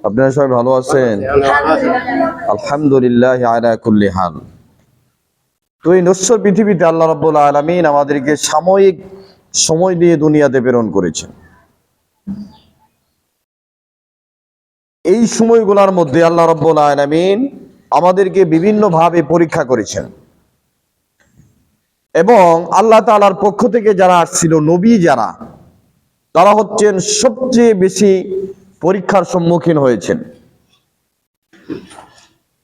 আপনারা সবাই ভালো আছেন? আলহামদুলিল্লাহ আলা কুল্লি হাল। তো এই নশ্বর পৃথিবীতে আল্লাহ রাব্বুল আলামিন আমাদেরকে সাময়িক সময় দিয়ে দুনিয়াতে প্রেরণ করেছেন। এই সময়গুলোর মধ্যে আল্লাহ রাব্বুল আলামিন আমাদেরকে বিভিন্ন ভাবে পরীক্ষা করেছেন এবং আল্লাহ তাআলার পক্ষ থেকে যারা আসছিল নবী যারা, তারা হচ্ছেন সবচেয়ে বেশি পরীক্ষার সম্মুখীন হয়েছেন।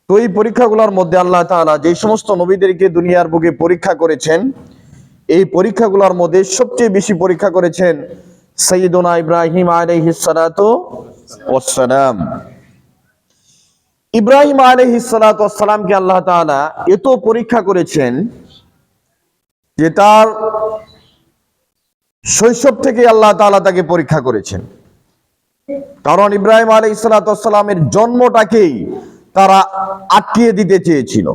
তো এই পরীক্ষাগুলোর মধ্যে আল্লাহ তাআলা যে সমস্ত নবীদেরকে দুনিয়ার বুকে পরীক্ষা করেছেন, এই পরীক্ষাগুলোর মধ্যে সবচেয়ে বেশি পরীক্ষা করেছেন সাইয়্যিদুনা ইব্রাহিম আলাইহিস সালাতু ওয়াস সালাম। ইব্রাহিম আলাইহিস সালাতু ওয়াস সালামকে আল্লাহ তাআলা এত পরীক্ষা করেছেন যে তার শৈশব থেকে আল্লাহ তাআলা তাকে পরীক্ষা করেছেন। কারণ ইব্রাহিম আলাইহিস সালাতু ওয়াস সালামের জন্মটাকেই তারা আটকিয়ে দিতে চেয়েছিল,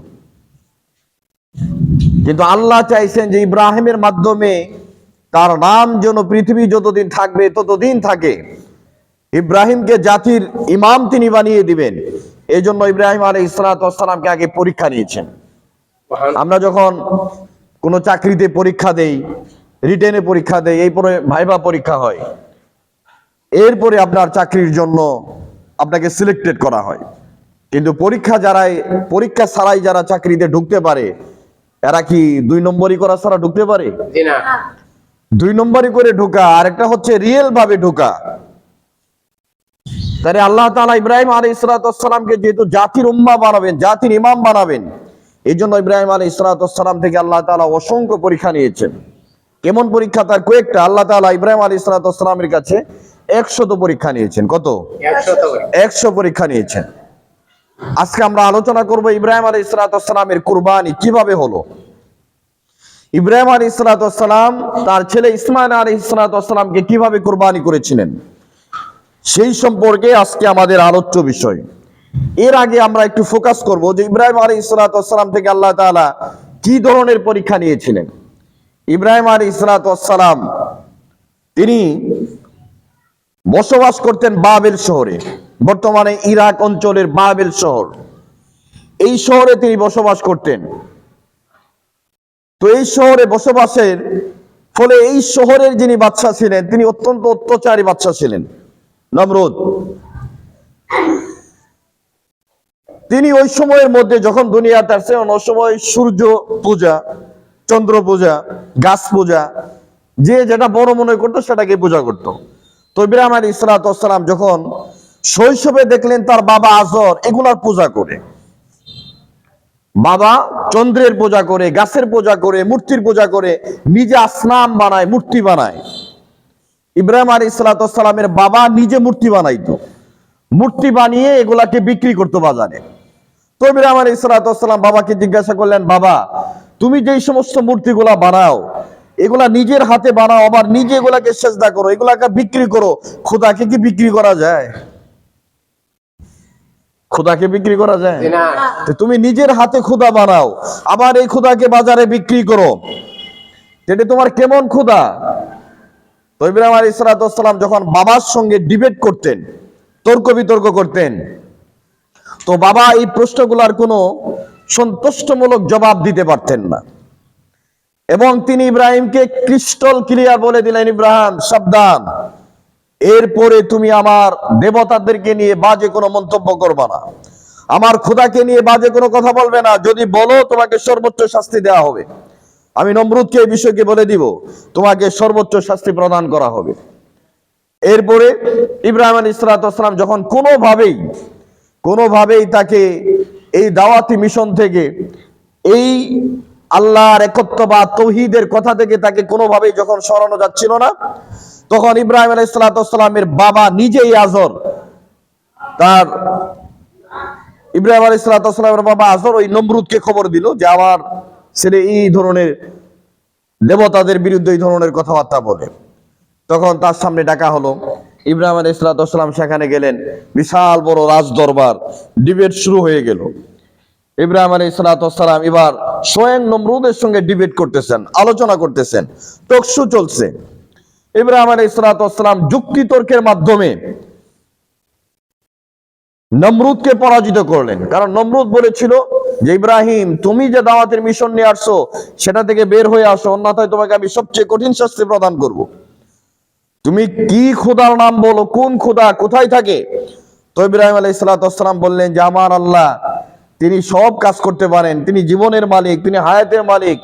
কিন্তু আল্লাহ চাইছেন যে ইব্রাহিমের মাধ্যমে তার নাম যেন পৃথিবী যতদিন থাকবে ততদিন থাকে, ইব্রাহিমকে জাতির ইমাম তিনি বানিয়ে দিবেন। এই জন্য ইব্রাহিম আলাইহিস সালাতু ওয়াস সালামকে আগে পরীক্ষা নিয়েছেন। আমরা যখন কোনো চাকরিতে পরীক্ষা দেই, রিটেনে পরীক্ষা দেই, এরপরে ভাইভা পরীক্ষা হয়, এরপরে আপনার চাকরির জন্য আপনাকে সিলেক্টেড করা হয়। কিন্তু পরীক্ষা ছাড়াই যারা চাকরিতে ঢুকতে পারে, এরা কি 2 নম্বরই করা ছাড়া ঢুকতে পারে? 2 নম্বরই করে ঢোকা, আর একটা হচ্ছে রিয়েল ভাবে ঢোকা। তাই আল্লাহ তাআলা ইব্রাহিম আলাইহিস সালাতু ওয়াস সালামকে যেহেতু জাতির উম্মাহ বানাবেন, জাতির ইমাম বানাবেন, এই জন্য ইব্রাহিম আলাইহিস সালাতু ওয়াস সালাম থেকে আল্লাহ তাআলা অসংখ্য পরীক্ষা নিয়েছেন। কেমন পরীক্ষা? তার কয়েকটা। আল্লাহ তাআলা ইব্রাহিম আলাইহিস সালাতু ওয়াস সালামের কাছে 100 পরীক্ষা নিয়েছেন। কত? 100 পরীক্ষা নিয়েছেন। আজকে আমরা আলোচনা করব ইব্রাহিম আলাইহিস সালাতু ওয়াস সালামের কুরবানি কিভাবে হলো। ইব্রাহিম আলাইহিস সালাতু ওয়াস সালাম তার ছেলে ইসমাঈল আলাইহিস সালাতু ওয়াস সালামকে কিভাবে কুরবানি করেছিলেন, সেই সম্পর্কে আজকে আমাদের আলোচ্য বিষয়। এর আগে আমরা একটু ফোকাস করব যে ইব্রাহিম আলাইহিস সালাতু ওয়াস সালাম থেকে আল্লাহ তাআলা কি ধরনের পরীক্ষা নিয়েছিলেন। ইব্রাহিম আলাইহিস সালাতু ওয়াস সালাম তিনি বসবাস করতেন বাবেল শহরে, বর্তমানে ইরাক অঞ্চলের বাবেল শহর। এই শহরে তিনি বসবাস করতেন। তো এই শহরে বসবাসের ফলে এই শহরের যিনি বাদশা ছিলেন, তিনি অত্যন্ত অত্যাচারী বাদশা ছিলেন, নমরুদ। তিনি ওই সময়ের মধ্যে যখন দুনিয়াতে আসছেন, ওই সময় সূর্য পূজা, চন্দ্র পূজা, গাছ পূজা, যে যেটা বড় মনে করতো সেটাকে পূজা করত। তো ইব্রাহিম আলাইহিস সালাতু ওয়াস সালাম যখন শৈশবে দেখলেন তার বাবা আজর এগুলার পূজা করে, বাবা চন্দ্রের পূজা করে, গাছের পূজা করে, মূর্তির পূজা করে, নিজে আসনাম বানায়, মূর্তি বানায়। ইব্রাহিম আলাইহিস সালাতু ওয়াস সালামের বাবা নিজে মূর্তি বানাইতো, মূর্তি বানিয়ে এগুলাকে বিক্রি করতো বাজারে। তো ইব্রাহিম আলাইহিস সালাতু ওয়াস সালাম বাবাকে জিজ্ঞাসা করলেন, বাবা তুমি যেই সমস্ত মূর্তিগুলা বানাও, এগুলা নিজের হাতে বানাও, আবার নিজে এগুলাকে সেজদা করো, এগুলাকে বিক্রি করো, খোদাকে কি বিক্রি করা যায়? খোদাকে বিক্রি করা যায় না। তুমি নিজের হাতে খোদা বানাও, আবার এই খোদাকে বাজারে বিক্রি করো, এটা তোমার কেমন খোদা? তো ইব্রাহিম আলাইহিস সালাতু ওয়াস সালাম যখন বাবার সঙ্গে ডিবেট করতেন, তর্ক বিতর্ক করতেন, তো বাবা এই প্রশ্নগুলোর কোনো সন্তুষ্টমূলক জবাব দিতে পারতেন না, এবং তিনি ইব্রাহিমকে ক্রিস্টাল ক্লিয়ার বলে দিলেন, ইব্রাহিম সাবধান, এরপরে তুমি আমার দেবতাদেরকে নিয়ে বাজে কোনো মন্তব্য করবে না, আমার খোদাকে নিয়ে বাজে কোনো কথা বলবে না, যদি বলো তোমাকে সর্বোচ্চ শাস্তি দেওয়া হবে। আমি নমরুদকে এই বিষয়কে বলে দিব, তোমাকে সর্বোচ্চ শাস্তি প্রদান করা হবে। এরপরে ইব্রাহিম আলাইহিস সালাতু ওয়াস সালাম যখন কোনোভাবেই তাকে এই দাওয়াতি মিশন থেকে, এই আল্লাহর একত্ববাদ তৌহিদের কথা থেকে তাকে কোনোভাবেই যখন সরানো যাচ্ছিল না, তখন ইব্রাহিম আলাইহিস সালাতু ওয়াস সালামের বাবা নিজেই আজর, ইব্রাহিম আলাইহিস সালাতু ওয়াস সালামের বাবা আজর ওই নমরুদকে খবর দিল যে আমার ছেলে এই ধরনের দেবতাদের বিরুদ্ধে এই ধরনের কথাবার্তা বলে। তখন তার সামনে ডাকা হলো, ইব্রাহিম আলাইহিস সালাতু ওয়াস সালাম সেখানে গেলেন, বিশাল বড় রাজ দরবার, ডিবেট শুরু হয়ে গেল। ইব্রাহিম আলাইহিস সালাতু ওয়াস সালাম এবার স্বয়ং নমরুদের সঙ্গে ডিবেট করতেছেন, আলোচনা করতেছেন, টকশো চলছে। ইব্রাহিম আলাইহিস সালাতু ওয়াস সালাম যুক্তি তর্কের মাধ্যমে নমরুদকে পরাজিত করলেন। কারণ নমরুদ বলেছিল যে ইব্রাহিম, তুমি যে দাওয়াতের মিশন নিয়ে আসছো সেটা থেকে বের হয়ে আসো, অন্যথায় তোমাকে আমি সবচেয়ে কঠিন শাস্তি প্রদান করব। তুমি কি খোদার নাম বলো, কোন খোদা কোথায় থাকে? তো ইব্রাহিম আলাইহিস সালাম বললেন যে আমার আল্লাহ, তিনি সব কাজ করতে পারেন, তিনি জীবনের মালিক, তিনি হায়াতের মালিক,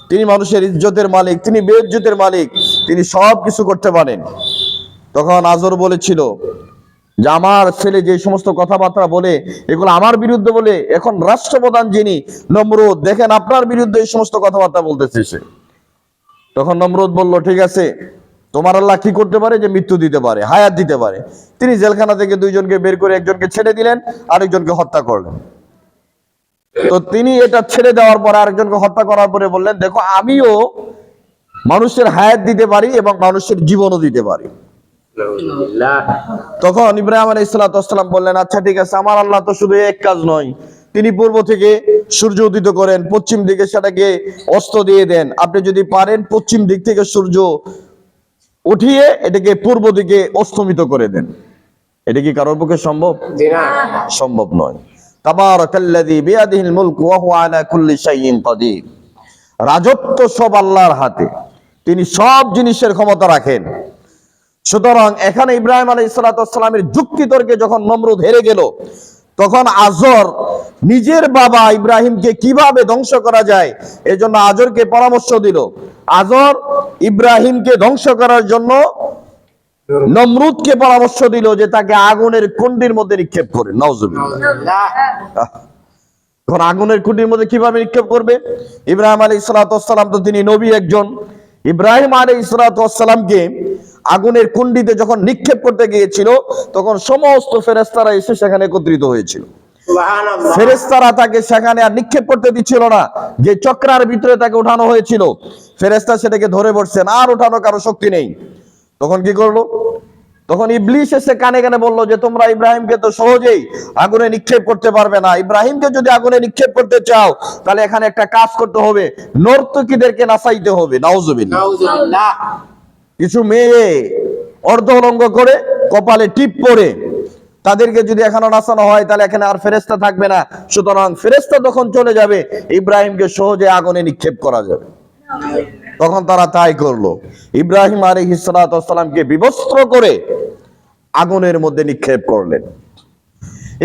তিনি মানুষের ইজ্জতের মালিক, তিনি বেইজ্জতের মালিক, তিনি সব কিছু করতে পারেন। তখন আজর বলেছিল যে আমার ছেলে যে সমস্ত কথাবার্তা বলে এগুলো আমার বিরুদ্ধে বলে, এখন রাষ্ট্রপ্রধান যিনি নমরুদ, দেখেন আপনার বিরুদ্ধে এই সমস্ত কথাবার্তা বলতেছে সে। তখন নমরুদ বলল, ঠিক আছে, তোমার আল্লাহ কি করতে পারে? যে মৃত্যু দিতে পারে, হায়াত দিতে পারে। তিনি জেলখানা থেকে দুইজনকে বের করে একজনকে ছেড়ে দিলেন, আরেকজনকে হত্যা করলেন। তো তিনি এটা ছেড়ে দেওয়ার পরে আরেকজনকে হত্যা করার পরে বললেন, দেখো আমিও মানুষের হায়াত দিতে পারি এবং মানুষের জীবনও দিতে পারি। তখন ইব্রাহিম আলাইহিস সালাম বললেন, আচ্ছা ঠিক আছে, আমার আল্লাহ তো শুধু এক কাজ নয়, তিনি পূর্ব থেকে সূর্য উদিত করেন, পশ্চিম দিকে সেটাকে অস্ত দিয়ে দেন। আপনি যদি পারেন পশ্চিম দিক থেকে সূর্য উঠিয়ে এটাকে পূর্ব দিকে অস্তমিত করে দেন। এটা কি কারোর পক্ষে সম্ভব? সম্ভব নয়। তাবারাকাল্লাযী বিয়াদিহিল মুলকু ওয়া হুয়া আলা কুল্লি শাইইন কাদির। রাজত্ব সব আল্লাহর হাতে, তিনি সব জিনিসের ক্ষমতা রাখেন। সুতরাং এখানে ইব্রাহিম আলাইহিস সালামের যুক্তি তর্কে যখন নমরুদ হেরে গেল, তখন আজর নিজের বাবা ইব্রাহিমকে কিভাবে ধ্বংস করা যায় এজন্য আজরকে পরামর্শ দিল। আজর ইব্রাহিমকে ধ্বংস করার জন্য নমরুদকে পরামর্শ দিল যে তাকে আগুনের কুণ্ডির মধ্যে নিক্ষেপ করে। নাউজুবিল্লাহ। এখন আগুনের কুণ্ডির মধ্যে কিভাবে নিক্ষেপ করবে? ইব্রাহিম আলাইহিস সালাম তো তিনি নবী একজন। ইব্রাহিম আলাইহিস সালামকে আগুনের কুণ্ডিতে যখন নিক্ষেপ করতে গিয়েছিল, তখন সমস্ত ফেরেশতারা এসে সেখানে একত্রিত হয়েছিল। ফেরেশতারা তাকে সেখানে আর নিক্ষেপ করতে দিচ্ছিল না। যে চক্রার ভিতরে তাকে উঠানো হয়েছিল, ফেরেশতা সেটাকে ধরে বসছেন, আর উঠানো কারো শক্তি নেই। তখন কি করলো? তখন ইবলিস এসে কানে কানে বললো যে তোমরা ইব্রাহিমকে তো সহজেই আগুনে নিক্ষেপ করতে পারবে না। ইব্রাহিমকে যদি আগুনে নিক্ষেপ করতে চাও তাহলে এখানে একটা কাজ করতে হবে, নর্তকীদেরকে নাচাইতে হবে। নাউজুবিল্লাহ। কিছু মেয়ে অর্ধ উলঙ্গ করে কপালে টিপ পরে তাদেরকে যদি এখানে নাচানো হয় তাহলে এখানে আর ফেরেশতা থাকবে না। সুতরাং ফেরেশতা যখন চলে যাবে ইব্রাহিমকে সহজে আগুনে নিক্ষেপ করা যাবে। তখন তারা তাই করলো, ইব্রাহিম আলাইহিস সালামকে বিবস্ত্র করে আগুনের মধ্যে নিক্ষেপ করলেন।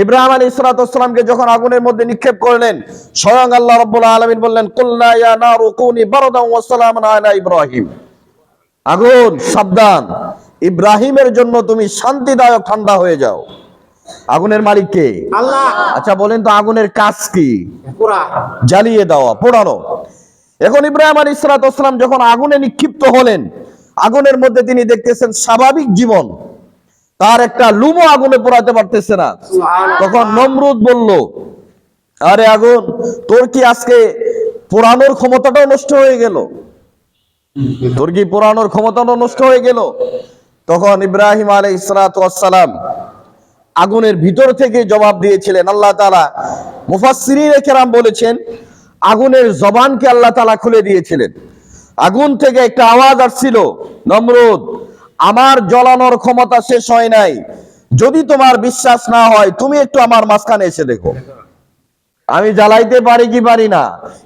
ইব্রাহিম আলাইহিস সালামকে যখন আগুনের মধ্যে নিক্ষেপ করলেন, স্বয়ং আল্লাহ রাব্বুল আলামিন বললেন, কুলনা ইয়া নারু কুনি বারদান ওয়া সালামান আলা ইব্রাহিম। আগুন সাবধান, ইব্রাহিমের জন্য তুমি শান্তিদায়ক ঠান্ডা হয়ে যাও। আগুনের মালিক কে? আল্লাহ। আচ্ছা বলেন তো আগুনের কাজ কি? জ্বালিয়ে দেওয়া, পোড়ানো। এখন ইব্রাহিম আলাইহিস সালাম যখন আগুনে নিক্ষিপ্ত হলেন, আগুনের মধ্যে তিনি দেখতেছেন স্বাভাবিক জীবন, তার একটা লুমো আগুনে পোড়াতে পারতেছে না। তখন নমরুদ বলল, আরে আগুন, তোর কি আজকে পোড়ানোর ক্ষমতাটাও নষ্ট হয়ে গেল? তোর কি পোড়ানোর ক্ষমতাটাও নষ্ট হয়ে গেল? তখন ইব্রাহিম আলাইহিস সালাম আগুনের ভিতর থেকে জবাব দিয়েছিলেন। আল্লাহ তাআলা মুফাসসিরিনে কেরাম বলেছেন, আগুনের জবানকে আল্লাহ তাআলা খুলে দিয়েছিলেন। আগুন থেকে একটা আওয়াজ আসছিল, নমরুদ, আমার জ্বলানোর ক্ষমতা শেষ হয় নাই, যদি তোমার বিশ্বাস না হয় তুমি একটু আমার মাঝখানে এসে দেখো আমি জ্বালাইতে পারি কি পারি না।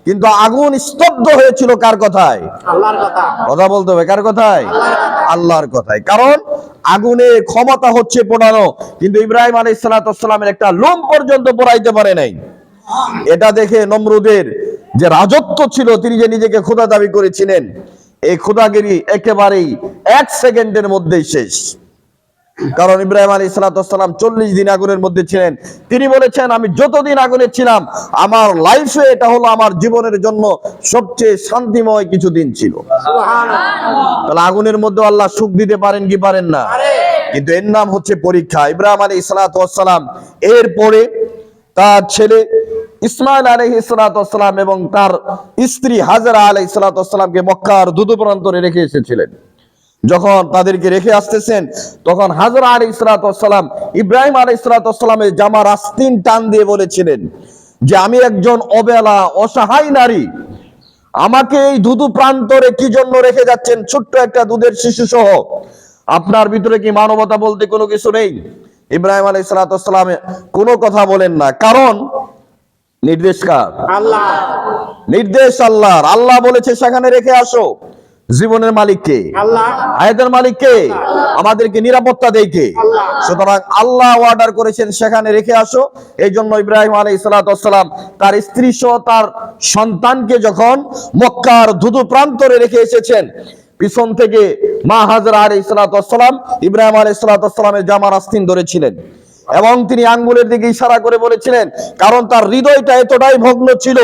কিন্তু আগুন স্তব্ধ হয়েছিল কার কথায়? আল্লাহর কথা। কথা বলতে হবে কার কথায়? আল্লাহর কথায়। কারণ আগুনের ক্ষমতা হচ্ছে পোড়ানো, কিন্তু ইব্রাহিম আলাইহিস সালামের একটা লোম পর্যন্ত পোড়াইতে পারে নাই। এটা দেখে নমরুদের যে রাজত্ব ছিল, তিনি যে নিজেকে খোদা দাবি করেছিলেন, এই খোদাগিরি একেবারেই 1 সেকেন্ডের মধ্যেই শেষ। কারণ ইব্রাহিম আলাইহিস সালাম 40 দিন আগুনের মধ্যে ছিলেন। তিনি বলেছেন, আমি যতদিন আগুনে ছিলাম আমার লাইফে এটা হলো আমার জীবনের জন্য সবচেয়ে শান্তিময় কিছু দিন ছিল। তাহলে আগুনের মধ্যে আল্লাহ সুখ দিতে পারেন কি পারেন না? কিন্তু এর নাম হচ্ছে পরীক্ষা। ইব্রাহিম আলাইহিস সালাম এরপরে তার ছেলে ইসমাইল আলাইহিস সালাম এবং তার স্ত্রী হাজরা আলাইহিস সালামকে মক্কার দূরপ্রান্তরে রেখে এসেছিলেন। যখন তাদেরকে রেখে আসতেছেন, তখন হাজরা আলাইহিস সালাম ইব্রাহিম আলাইহিস সালামের জামার আস্তিন টান দিয়ে বলেছিলেন যে আমি একজন অবেলা অসহায় নারী, আমাকে এই ধুধু প্রান্তরে কি জন্য রেখে যাচ্ছেন, ছোট্ট একটা দুধের শিশু সহ? আপনার ভিতরে কি মানবতা বলতে কোনো কিছু নেই? ইব্রাহিম আলাইহিস সালাম কোনো কথা বলেন না, কারণ নির্দেশ কার? আল্লাহ। নির্দেশ আল্লাহর। আল্লাহ বলেছে সেখানে রেখে আসো। জীবনের মালিক কে? আল্লাহ। হায়াতের মালিক কে? আমাদেরকে নিরাপত্তা দেয় কে? আল্লাহ। সুতরাং আল্লাহ অর্ডার করেছেন সেখানে রেখে আসো। এই জন্য ইব্রাহিম আলাইহিস সালাম তার স্ত্রী সহ তার সন্তানকে যখন মক্কার ধুধু প্রান্তরে রেখে এসেছেন, পিছন থেকে মা হাজরা আলাইহিস সালাম ইব্রাহিম আলাইহিস সালামের জামার আস্তিন ধরেছিলেন এবং তিনি আঙ্গুলের দিকে ইশারা করে বলেছিলেন, কারণ তার হৃদয়টা এতটাই ভগ্ন ছিল,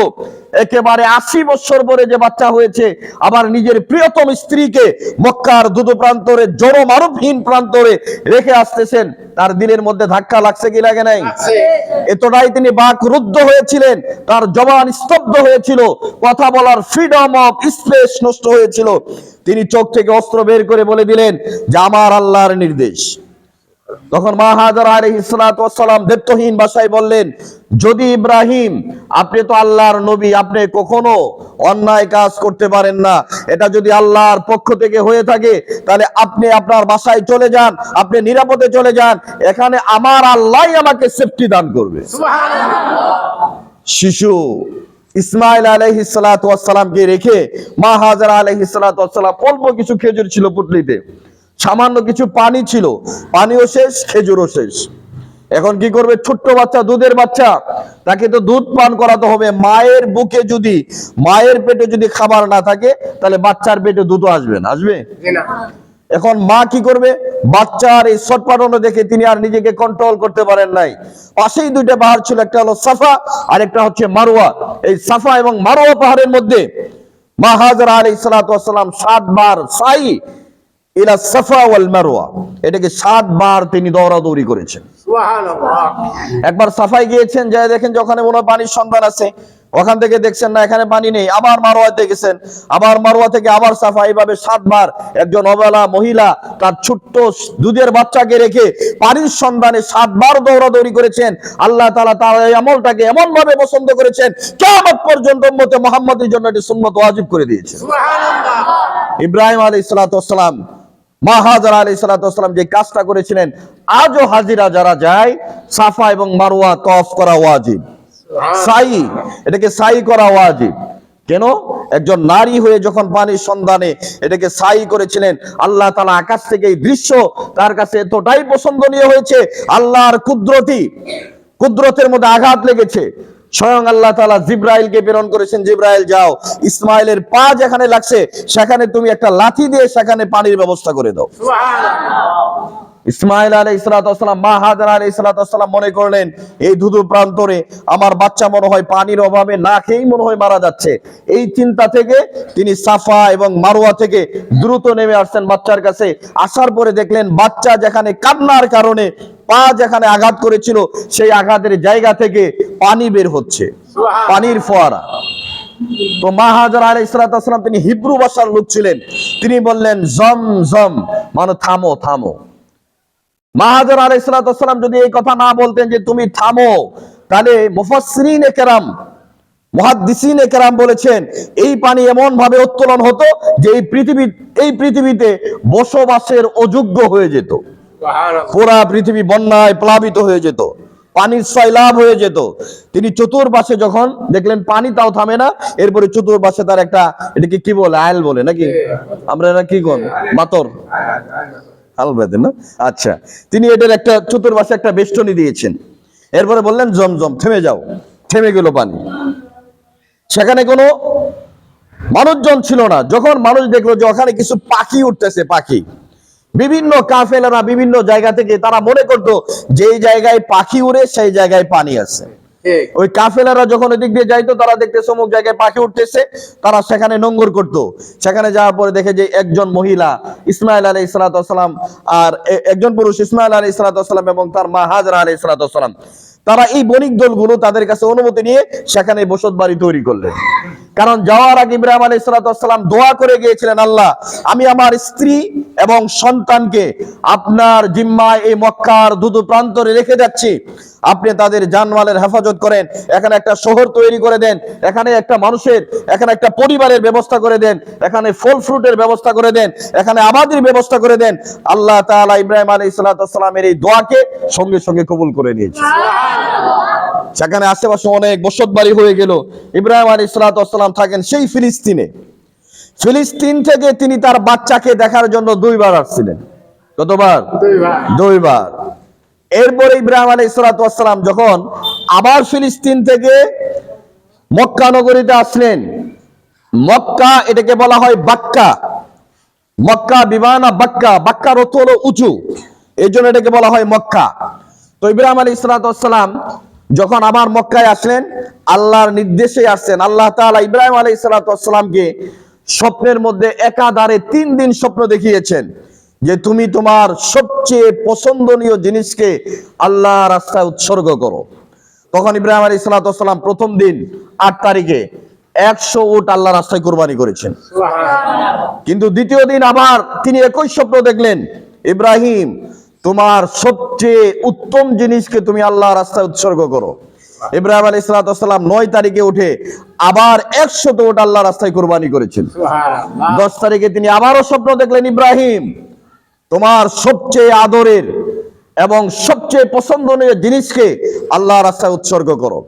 একেবারে 80 বছর পরে যে বাচ্চা হয়েছে, আবার নিজের প্রিয়তম স্ত্রীকে মক্কার ধুধু প্রান্তরে জড়ো মারুফহীন প্রান্তরে রেখে আসতেছেন, তার দিলের মধ্যে ধাক্কা লাগছে কি লাগে নাই? এতটাই তিনি বাকরুদ্ধ হয়েছিলেন, তার জবান স্তব্ধ হয়েছিল, কথা বলার ফ্রিডম অফ স্পেস নষ্ট হয়েছিল। তিনি চোখ থেকে অস্ত্র বের করে বলে দিলেন যে আমার আল্লাহর নির্দেশ। তখন মা হাজারা আলাইহিস সালাম দেবতহীন ভাষায় বললেন, যদি ইব্রাহিম, আপনি তো আল্লাহর নবী, আপনি কখনো অন্যায় কাজ করতে পারেন না, এটা যদি আল্লাহর পক্ষ থেকে হয়ে থাকে তাহলে আপনি আপনার বাসায় চলে যান, আপনি নিরাপদে চলে যান, এখানে আমার আল্লাহই আমাকে সেফটি দান করবে। শিশু ইসমাইল আলাইহিস সালামকে রেখে মা হাজারা আলাইহিস সালাম, অল্প কিছু খেজুর ছিল পুটলিতে, সামান্য কিছু পানি ছিল, পানিও শেষ, খেজুরও শেষ। এখন কি করবে? ছোট্ট বাচ্চা, দুধের বাচ্চা, তাকে তো দুধ পান করাতে হবে। মায়ের বুকে যদি, মায়ের পেটে যদি খাবার না থাকে তাহলে বাচ্চার পেটে দুধও আসবে না, আসবে? এখন মা কি করবে? বাচ্চার এই ছটফটানো দেখে তিনি আর নিজেকে কন্ট্রোল করতে পারেন নাই। পাশেই দুইটা পাহাড় ছিল, একটা হলো সাফা আর একটা হচ্ছে মারওয়া। এই সাফা এবং মারওয়া পাহাড়ের মধ্যে মা হাজরা আলাইহিস সালাম 7 বার সাই ইলা সাফা ওয়াল মারওয়া, এটাকে 7 বার তিনি দৌড়াদৌড়ি করেছেন। সুবহানাল্লাহ। একবার সাফায় গিয়েছেন, যায় দেখেন যে ওখানে মনে হয় পানির সন্ধান আছে, ওখান থেকে দেখছেন না এখানে পানি নেই, আবার মারওয়াতে গেছেন, আবার মারওয়া থেকে আবার সাফা, এইভাবে 7 বার একজন অবলা মহিলা তার ছোট্ট দুধের বাচ্চাকে রেখে পানির সন্ধানে 7 বার দৌড়াদৌড়ি করেছেন। আল্লাহ তাআলা তার এই আমলটাকে এমন ভাবে পছন্দ করেছেন, কিয়ামত পর্যন্ত উম্মতে মুহাম্মাদের জন্য এটি সুন্নাত ওয়াজিব করে দিয়েছেন। সুবহানাল্লাহ। ইব্রাহিম আলাইহিস সালাম, মা হাজরা আলাইহিস সালাম যে কাজটা করেছিলেন, আজও হাজিরা যারা যায় সাফা এবং মারওয়া তওয়াফ করা ওয়াজিব, সাই, এটাকে সাই করা ওয়াজিব। কেন? একজন নারী হয়ে যখন পানির সন্ধানে এটাকে সাই করেছিলেন, আল্লাহ তাআলা আকাশ থেকে এই দৃশ্য তার কাছে এতটাই পছন্দনীয় হয়েছে, আল্লাহর কুদরতের মধ্যে আঘাত লেগেছে। স্বয়ং আল্লাহ তাআলা জিব্রাইলকে প্রেরণ করেছেন, জিব্রাইল যাও, ইসমাইলের পা যেখানে লাগছে সেখানে তুমি একটা লাঠি দিয়ে সেখানে পানির ব্যবস্থা করে দাও। ইসমাইল আলাইহিস সালাম, মা হাজরা আলাইহিস সালাম মনে করলেন এই ধুধু প্রান্তরে আমার বাচ্চা মনে হয় পানির অভাবে না খেয়েই মনে হয় মারা যাচ্ছে। এই চিন্তা থেকে তিনি সাফা এবং মারওয়া থেকে দ্রুত নেমে আসছেন বাচ্চার কাছে। আসার পরে দেখলেন বাচ্চা যেখানে কান্নার কারণে পা যেখানে আঘাত করেছিল সেই আঘাতের জায়গা থেকে পানি বের হচ্ছে, পানির ফোয়ারা। তো মা হাজরা আলাইহিস সালাম, তিনি হিব্রু ভাষার লোক ছিলেন, তিনি বললেন জম জম, মানে থামো থামো। মা হাজরা আলাইহিস সালাম যদি এই কথা না বলতেন যে তুমি থামো, তাহলে মুফাসসিরিনে কেরাম, মুহাদ্দিসিনে কেরাম বলেছেন এই পানি এমন ভাবে উত্তোলন হতো যে এই পৃথিবীতে বসবাসের অযোগ্য হয়ে যেত। পুরা পৃথিবী বন্যায় প্লাবিত হয়ে যেত, পানির সয়লাব হয়ে যেত। তিনি চতুর্পাশে যখন দেখলেন পানি তাও থামে না, এরপরে চতুর্পাশে তার একটা, এটাকে কি বলে, আইল বলে নাকি, আমরা এটা কি কোন মাতর, হাল বেঁধে না, আচ্ছা, তিনি এটার একটা চতুর্পাশে একটা বেষ্টনী দিয়েছেন। এরপরে বললেন জমজম, থেমে যাও। থেমে গেল পানি। সেখানে কোনো মানুষজন ছিল না। যখন মানুষ দেখলো যে ওখানে কিছু পাখি উঠতেছে, পাখি, বিভিন্ন কাফেলারা বিভিন্ন জায়গা থেকে, তারা মনে করতো যেই জায়গায় পাখি উড়ে সেই জায়গায় পানি আছে। ওই কাফেলারা যখন ওই দিক দিয়ে যাইতো, তারা দেখতে অমুক জায়গায় পাখি উঠতেছে, তারা সেখানে নোঙ্গর করতো। সেখানে যাওয়ার পরে দেখে যে একজন মহিলা ইসমাইল আলাইহিস সালাম আর একজন পুরুষ ইসমাইল আলাইহিস সালাম এবং তার মা হাজরা আলাইহিস সালাম, তারা এই বণিক দলগুলো তাদের কাছে অনুমতি নিয়ে সেখানে বসত বাড়ি তৈরি করলেন। কারণ যাওয়ার আগে ইব্রাহিম আলাইহিস সালাম দোয়া করে গিয়েছিলেন, আল্লাহ আমি আমার স্ত্রী এবং সন্তানকে আপনার জিম্মায় এই মক্কার দুদু প্রান্তরে রেখে যাচ্ছি, আপনি তাদের জানমালের হেফাজত করেন, এখানে একটা শহর তৈরি করে দেন, এখানে একটা মানুষের, এখানে একটা পরিবারের ব্যবস্থা করে দেন, এখানে ফল ফ্রুটের ব্যবস্থা করে দেন, এখানে আবাদির ব্যবস্থা করে দেন। আল্লাহ তাআলা ইব্রাহিম আলাইহিস সালামের এই দোয়াকে সঙ্গে সঙ্গে কবুল করে নিয়েছে। সেখানে আশেপাশে অনেক বসতবাড়ি হয়ে গেল। ইব্রাহিম আলাইহিস সালাম থাকেন সেই ফিলিস্তিনে। ফিলিস্তিন থেকে তিনি তার বাচ্চাকে দেখার জন্য 2 বার আসছিলেন। কতবার? 2 বার। এরপরে ইব্রাহিম আলাইহিস সালাম যখন আবার ফিলিস্তিন থেকে মক্কা নগরীতে আসলেন, মক্কা এটাকে বলা হয় বাক্কা, মক্কা বিমানা বাক্কা, বাক্কার অর্থ হলো উঁচু, এই জন্য এটাকে বলা হয় মক্কা। তো ইব্রাহিম আলাইহিস সালাম যখন আবার মক্কায় আসলেন, আল্লাহর নির্দেশে আসছেন। আল্লাহ তাআলা ইব্রাহিম আলাইহিস সালামকে স্বপ্নের মধ্যে একাধারে 3 দিন স্বপ্ন দেখিয়েছেন যে তুমি তোমার সবচেয়ে পছন্দনীয় জিনিসকে আল্লাহর রাস্তায় উৎসর্গ করো। তখন ইব্রাহিম আলাইহিস সালাম প্রথম দিন 8 তারিখে 100 উট আল্লাহর রাস্তায় কুরবানি করেছেন। কিন্তু দ্বিতীয় দিন আবার তিনি একই স্বপ্ন দেখলেন, ইব্রাহিম তোমার সবচেয়ে উত্তম জিনিসকে তুমি আল্লাহর রাস্তায় উৎসর্গ করো। ইব্রাহিম আলাইহিস সালাম 9 তারিখে উঠে আবার 100 উট আল্লাহর রাস্তায় কুরবানি করেছেন। 10 তারিখে তিনি আবারও স্বপ্ন দেখলেন, ইব্রাহিম তোমার সবচেয়ে আদরের এবং সবচেয়ে পছন্দনীয় জিনিসকে আল্লাহর রাস্তায় উৎসর্গ করো।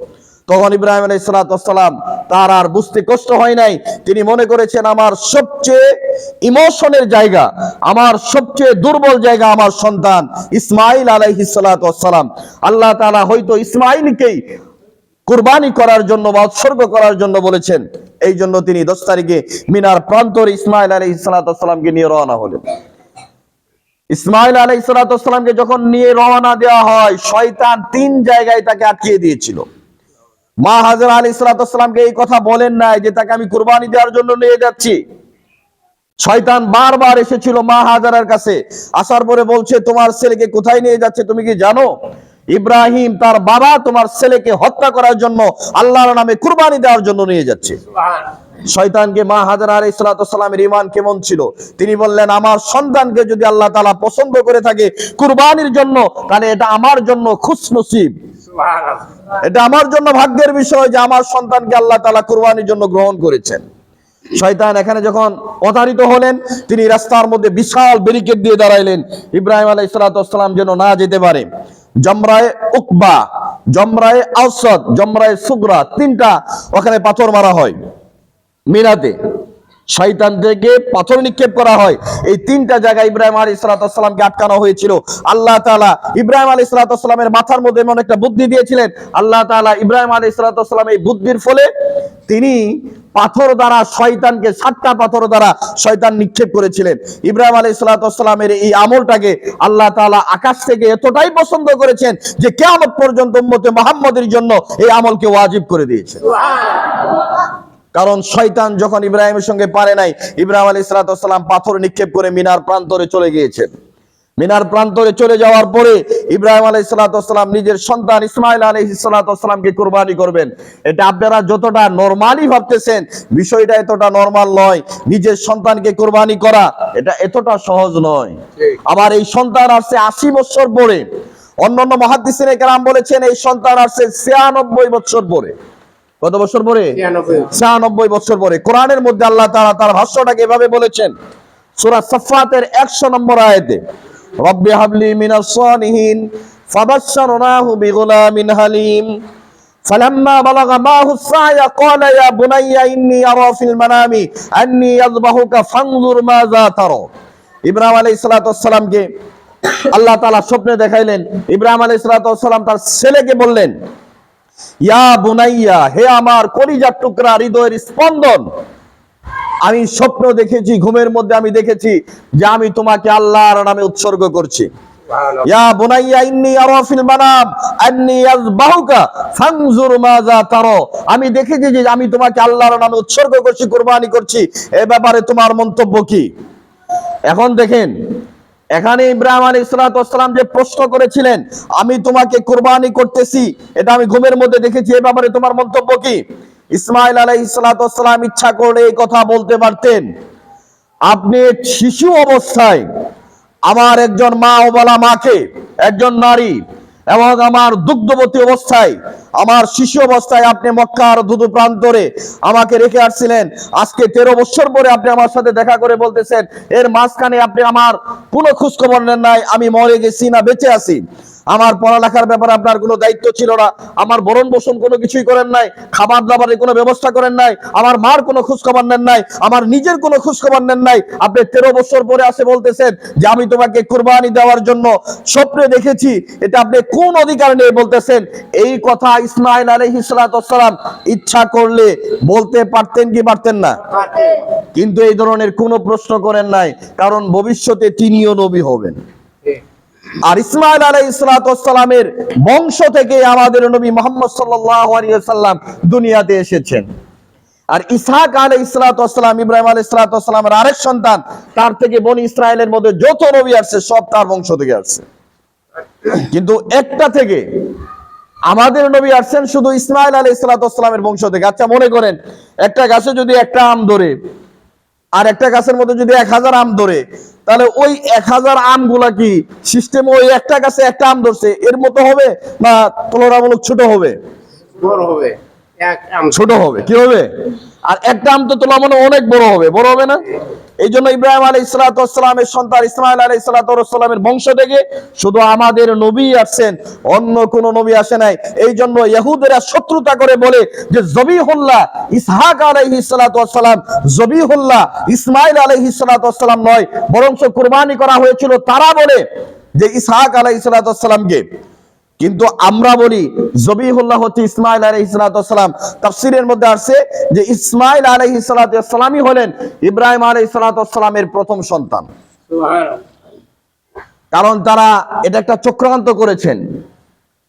তখন ইব্রাহিম আলাইহিস সালাম তার আর বুঝতে কষ্ট হয় নাই, তিনি মনে করেছেন আমার সবচেয়ে ইমোশনের জায়গা, আমার সবচেয়ে দুর্বল জায়গা আমার সন্তান ইসমাইল আলাইহিস সালাম। আল্লাহ তাআলা হয়তো ইসমাইলকেই কুরবানি করার জন্য বা উৎসর্গ করার জন্য বলেছেন। এই জন্য তিনি 10 তারিখে মিনার প্রান্তরে ইসমাইল আলাইহিস সালামকে নিয়ে রওনা হলেন। ইসমাইল আলাইহিস সালামকে যখন নিয়ে রওনা দেওয়া হয়, শয়তান 3 জায়গায় তাকে আটকিয়ে দিয়েছিল। মা হাজরা আলাইহিস সালামকে এই কথা বলেন নাই যে তাকে আমি কুরবানি দেওয়ার জন্য নিয়ে যাচ্ছি। শয়তান বারবার এসেছিল মা হাজরার কাছে, আসার পরে বলছে তোমার ছেলেকে কোথায় নিয়ে যাচ্ছে তুমি কি জানো? ইব্রাহিম তার বাবা তোমার ছেলেকে হত্যা করার জন্য আল্লাহর নামে কুরবানি দেওয়ার জন্য নিয়ে যাচ্ছে। শয়তানকে মা হাজরা আলাইহিস সালামের ঈমান কেমন ছিল, তিনি বললেন আমার সন্তানকে যদি আল্লাহ তাআলা পছন্দ করে থাকে কুরবানির জন্য, তাহলে এটা আমার জন্য খুশনসিব, এটা আমার জন্য ভাগ্যের বিষয় যে আমার সন্তানকে আল্লাহ তাআলা কুরবানির জন্য গ্রহণ করেছেন। শয়তান এখানে যখন প্রতারিত হলেন, তিনি রাস্তার মধ্যে বিশাল ব্যারিকেড দিয়ে দাঁড়াইলেন ইব্রাহিম আলাইহিস সালাম যেন না যেতে পারে। জমরায়ে উকবা, জমরায়ে আওসাদ, জমরায়ে সুগরা, 3টা ওখানে পাথর মারা হয় মিনাতে, শয়তান থেকে পাথর নিক্ষেপ করা হয়। এই 3টা জায়গায় ইব্রাহিম আলাইহিস সালামকে আটকানো হয়েছিল। আল্লাহ তাআলা ইব্রাহিম আলাইহিস সালামের মাথার মধ্যে এমন একটা বুদ্ধি দিয়েছিলেন, আল্লাহ তাআলা ইব্রাহিম আলাইহিস সালাম এই বুদ্ধির ফলে তিনি পাথর দ্বারা শয়তানকে 7টা পাথর দ্বারা শয়তান নিক্ষেপ করেছিলেন। ইব্রাহিম আলাইহিস সালামের এই আমলটাকে আল্লাহ তাআলা আকাশ থেকে এতটাই পছন্দ করেছেন যে কিয়ামত পর্যন্ত উম্মতে মুহাম্মাদের জন্য এই আমলকে ওয়াজিব করে দিয়েছেন। কারণ শয়তান যখন ইব্রাহিমের সঙ্গে পারে নাই, ইব্রাহিম আলাইহিস সালাম পাথর নিক্ষেপ করে মিনার প্রান্তরে চলে গিয়েছেন। মিনার প্রান্তরে চলে যাওয়ার পরে ইব্রাহিম আলাইহিস সালাম নিজের সন্তান ইসমাইল আলাইহিস সালামকে কুরবানি করবেন। এটা আপনারা যতটা নরমালি ভাবতেছেন, বিষয়টা এতটা নরমাল নয়। নিজের সন্তানকে কুরবানি করা এটা এতটা সহজ নয়। আবার এই সন্তান আসছে 80 বছর পরে। অন্যান্য মুহাদ্দিসিনে কেরাম বলেছেন এই সন্তান আসছে 96 বছর পরে। কত বছর পরে? 96 বছর পরে। কোরআনের মধ্যে আল্লাহ তাআলা তার ভাষ্যটাকে এভাবে বলেছেন, সূরা সাফফাতের 100 নম্বর আয়াতে, রব্বি হাবলি মিনাস সালিহিন ফাবাশশারনাহু বিগুলামিন হালিম ফালাম্মা বালাগা মাহু সায়া ক্বালা ইয়া বুনাইয়া ইন্নী আরা ফিল মানামি আন্নী আযবাহুকা ফানজুর মাযা তারা। ইব্রাহিম আলাইহিস সালামকে আল্লাহ তাআলা স্বপ্নে দেখাইলেন। ইব্রাহিম আলাইহিস সালাম তার ছেলেকে বললেন, ইয়া বুনাইয়া, হে আমার কলিজার টুকরা, হৃদয়ের স্পন্দন, আমি স্বপ্ন দেখেছি, ঘুমের মধ্যে আমি দেখেছি যে আমি তোমাকে আল্লাহর নামে উৎসর্গ করছি। ইয়া বুনাইয়া ইন্নী আরা ফিল মানাম আন্নী আযবাহুকা ফানজুর মাযা তারা, আমি দেখেছি যে আমি তোমাকে আল্লাহর নামে উৎসর্গ করছি, কুরবানি করছি, এ ব্যাপারে তোমার মন্তব্য কি? এখন দেখেন এখানে ইব্রাহিম আলাইহিস সালাম যে প্রশ্ন করেছিলেন, আমি তোমাকে কুরবানি করতেছি, এটা আমি ঘুমের মধ্যে দেখেছি, এ ব্যাপারে তোমার মন্তব্য কি? ইসমাইল আলাইহিস সালাম ইচ্ছা করলে এই কথা বলতে পারতেন, আপনি শিশু অবস্থায় আমার একজন মা ওবালা মাকে, একজন নারী, এবং আমার দুগ্ধবতী অবস্থায়, আমার শিশু অবস্থায় আপনি মক্কার ধুধু প্রান্তরে আমাকে রেখে আসছিলেন। আজকে 13 বছর পরে আপনি আমার সাথে দেখা করে বলতেছেন এর মাঝখানে আপনি আমার কোনো খোঁজ খবর নেন নাই, আমি মরে গেছি না বেঁচে আছি। আমার পড়ালেখার ব্যাপারে আপনার কোনো দায়িত্ব ছিল না, আমার ভরণ পোষণ কোনো কিছুই করেন নাই, খাবার দাবারের কোনো ব্যবস্থা করেন নাই, আমার মার কোনো খোঁজ খবর নেন নাই, আমার নিজের কোনো খোঁজ খবর নেন নাই। আপনি 13 বছর পরে আসে বলতেছেন যে আমি তোমাকে কুরবানি দেওয়ার জন্য স্বপ্নে দেখেছি। এটা আপনি কোন অধিকার নিয়ে বলতেছেন? এই কথা ইসমাইল আলাইহিস সালাম ইচ্ছা করলে বলতে পারতেন কি পারতেন না? কিন্তু এই ধরনের কোনো প্রশ্ন করেন নাই, কারণ ভবিষ্যতে তিনিও নবী হবেন। আর ইসমাইল আলাইহিস সালামের বংশ থেকে আমাদের নবী মুহাম্মদ সাল্লাল্লাহু আলাইহি ওয়াসাল্লাম দুনিয়াতে এসেছেন। আর ইসহাক আলাইহিস সালাম ইব্রাহিম আলাইহিস সালামের আরেক সন্তান, তার থেকে বনি ইসরায়েলের মধ্যে যত নবী আসছে সব তার বংশ থেকে আসছে। কিন্তু একটা থেকে আমাদের নবী আসছেন শুধু ইসমাইল আলাইহিস সালামের বংশ থেকে। আচ্ছা মনে করেন একটা গাছে যদি একটা আম ধরে, আর একটা গাছের মধ্যে যদি 1000 আম ধরে, তাহলে ওই 1000 আমগুলা কি সিস্টেম ওই একটা গাছে একটা আম ধরছে এর মতো হবে, না তুলনামূলক ছোট হবে? বড় হবে, ছোট হবে। কি হবে? আর একটা আম তো তুলনামূলক অনেক বড় হবে, বড় হবে না? এই জন্য ইব্রাহিম আলাইহিস সালামের সন্তান ইসমাইল আলাইহিস সালামের বংশ থেকে শুধু আমাদের নবী আসছেন, অন্য কোন নবী আসে নাই। এই জন্য ইহুদিরা শত্রুতা করে বলে যে জবিহুল্লাহ ইসহাক আলাইহিস সালাম, জবিহুল্লাহ ইসমাইল আলাইহিস সালাম নয়, বরং কুরবানি করা হয়েছিল তারা বলে যে ইসহাক আলাইহিস সালামকে। কিন্তু আমরা বলি জবিহুল্লাহ হচ্ছে ইসমাইল আলাইহিস সালাম। তাফসীরের মধ্যে আছে যে ইসমাইল আলাইহিস সালামই হলেন ইব্রাহিম আলাইহিস সালামের প্রথম সন্তান। কারণ তারা এটা একটা চক্রান্ত করেছেন,